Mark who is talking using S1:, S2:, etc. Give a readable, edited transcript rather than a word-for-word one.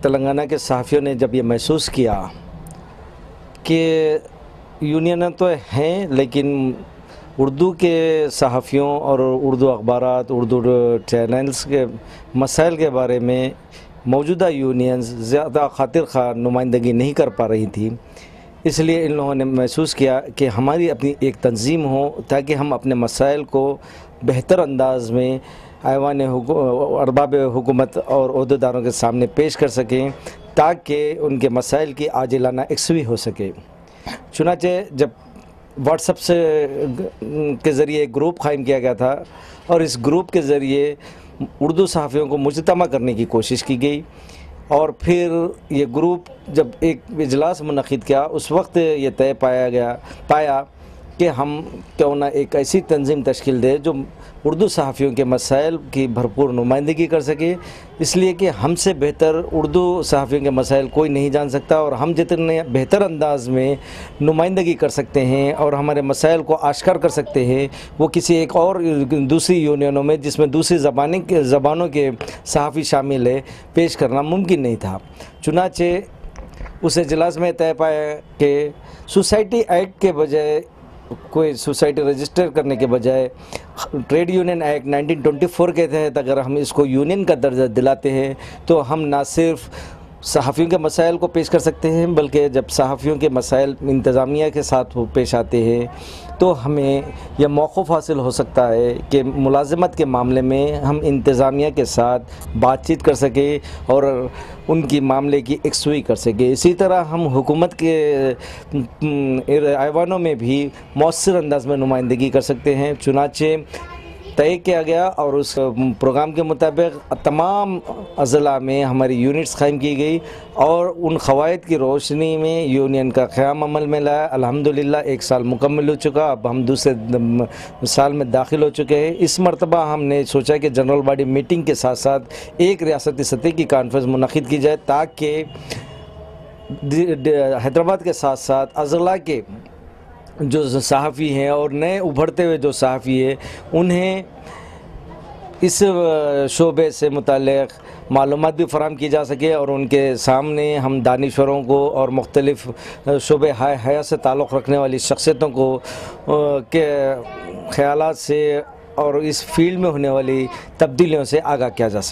S1: تلنگانہ کے صحافیوں نے جب یہ محسوس کیا کہ یونینیں تو ہیں لیکن اردو کے صحافیوں اور اردو اخبارات، اردو چینلز کے مسائل کے بارے میں موجودہ یونینز زیادہ خاطر خواہ نمائندگی نہیں کر پا رہی تھی، اس لیے ان لوگوں نے محسوس کیا کہ ہماری اپنی ایک تنظیم ہو تاکہ ہم اپنے مسائل کو بہتر انداز میں ایوان ارباب حکومت اور عہدیداروں کے سامنے پیش کر سکیں تاکہ ان کے مسائل کی عاجلانہ یکسوئی ہو سکے۔ چنانچہ جب واٹس ایپ کے ذریعے ایک گروپ قائم کیا گیا تھا اور اس گروپ کے ذریعے اردو صحافیوں کو مجتمع کرنے کی کوشش کی گئی، اور پھر یہ گروپ جب ایک اجلاس منعقد کیا اس وقت یہ طے پایا کہ ہم کیوں نہ ایک ایسی تنظیم تشکیل دے جو اردو صحافیوں کے مسائل کی بھرپور نمائندگی کر سکے، اس لیے کہ ہم سے بہتر اردو صحافیوں کے مسائل کوئی نہیں جان سکتا، اور ہم جتنے بہتر انداز میں نمائندگی کر سکتے ہیں اور ہمارے مسائل کو آشکار کر سکتے ہیں وہ کسی ایک اور دوسری یونینوں میں جس میں دوسری زبانوں کے صحافی شامل ہے پیش کرنا ممکن نہیں تھا۔ چنانچہ اس اجلاس میں طے پایا کہ سوسائٹی ایکٹ کے بجائے، کوئی سوسائٹی رجسٹر کرنے کے بجائے ٹریڈ یونین ایکٹ 1924 کے تحت اگر ہم اس کو یونین کا درجہ دلاتے ہیں تو ہم نہ صرف صحافیوں کے مسائل کو پیش کر سکتے ہیں بلکہ جب صحافیوں کے مسائل انتظامیہ کے ساتھ پیش آتے ہیں تو ہمیں یہ موقف حاصل ہو سکتا ہے کہ ملازمت کے معاملے میں ہم انتظامیہ کے ساتھ بات چیت کر سکیں اور ان کی معاملے کی یکسوئی کر سکیں۔ اسی طرح ہم حکومت کے ایوانوں میں بھی مؤثر انداز میں نمائندگی کر سکتے ہیں۔ چنانچہ طے کیا گیا اور اس پروگرام کے مطابق تمام اضلاع میں ہماری یونٹس قائم کی گئی اور ان قواعد کی روشنی میں یونین کا قیام عمل میں لایا۔ الحمدللہ 1 سال مکمل ہو چکا، اب ہم دوسرے سال میں داخل ہو چکے ہیں۔ اس مرتبہ ہم نے سوچا کہ جنرل باڈی میٹنگ کے ساتھ ساتھ ایک ریاستی سطح کی کانفرنس منعقد کی جائے تاکہ حیدرآباد کے ساتھ ساتھ اضلاع کے جو صحافی ہیں اور نئے ابھرتے ہوئے جو صحافی ہیں انہیں اس شعبے سے متعلق معلومات بھی فراہم کی جا سکے اور ان کے سامنے ہم دانشوروں کو اور مختلف شعبے حیات سے تعلق رکھنے والی شخصیتوں کو کے خیالات سے اور اس فیلڈ میں ہونے والی تبدیلیوں سے آگاہ کیا جا سکے۔